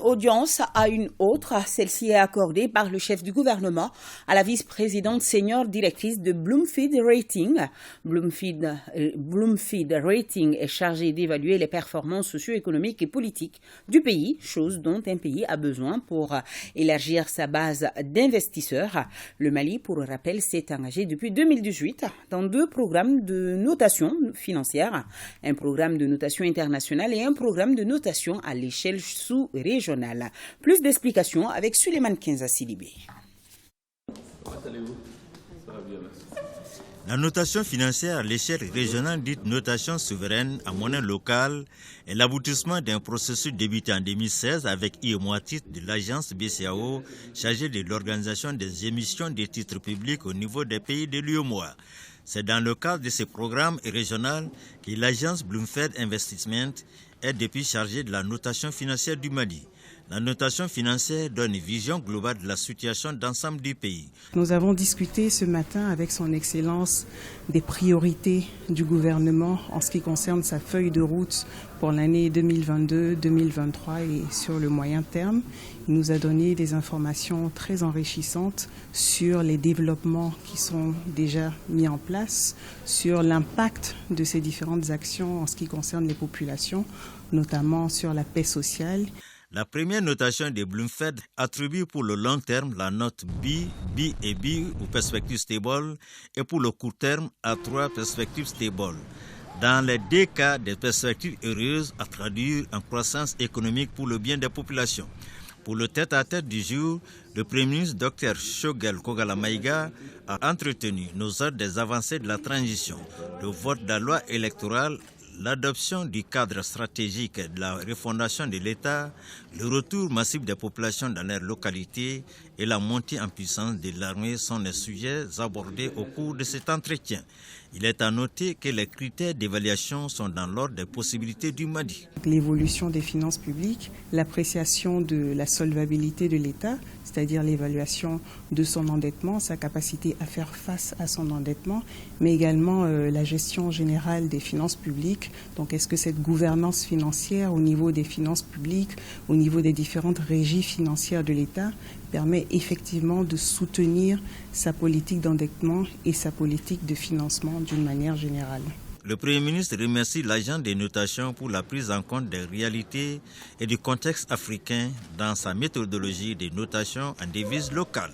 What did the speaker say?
audience à une autre. Celle-ci est accordée par le chef du gouvernement à la vice-présidente senior directrice de Bloomfield Rating. Bloomfield Rating est chargé d'évaluer les performances socio-économiques et politiques du pays, chose dont un pays a besoin pour élargir sa base d'investisseurs. Le Mali, pour rappel, s'est engagé depuis 2018 dans 2 programmes de notation financière, un programme de notation internationale et un programme de notation à l'échelle sous-régionale. Plus d'explications avec Suleiman Kenza Sidibé. La notation financière à l'échelle régionale, dite notation souveraine à monnaie locale, est l'aboutissement d'un processus débuté en 2016 avec IMO à titre de l'agence BCAO chargée de l'organisation des émissions des titres publics au niveau des pays de l'UEMOA. C'est dans le cadre de ce programme régional que l'agence Bloomfield Investment est depuis chargée de la notation financière du Mali. La notation financière donne une vision globale de la situation d'ensemble du pays. Nous avons discuté ce matin avec son Excellence des priorités du gouvernement en ce qui concerne sa feuille de route pour l'année 2022-2023 et sur le moyen terme. Il nous a donné des informations très enrichissantes sur les développements qui sont déjà mis en place, sur l'impact de ces différentes actions en ce qui concerne les populations, notamment sur la paix sociale. La première notation de Bloomfield attribue pour le long terme la note B, B et B ou perspective stable et pour le court terme A3 perspective stable. Dans les 2 cas, des perspectives heureuses à traduire en croissance économique pour le bien des populations. Pour le tête-à-tête du jour, le Premier ministre Dr Shogel Kogala Maïga a entretenu nos ordres des avancées de la transition, le vote de la loi électorale, l'adoption du cadre stratégique de la refondation de l'État, le retour massif des populations dans leur localité et la montée en puissance de l'armée sont les sujets abordés au cours de cet entretien. Il est à noter que les critères d'évaluation sont dans l'ordre des possibilités du Mali. L'évolution des finances publiques, l'appréciation de la solvabilité de l'État, c'est-à-dire l'évaluation de son endettement, sa capacité à faire face à son endettement, mais également la gestion générale des finances publiques. Donc est-ce que cette gouvernance financière au niveau des finances publiques, au niveau des différentes régies financières de l'État, permet effectivement de soutenir sa politique d'endettement et sa politique de financement d'une manière générale. Le Premier ministre remercie l'agent des notations pour la prise en compte des réalités et du contexte africain dans sa méthodologie de notation en devise locale.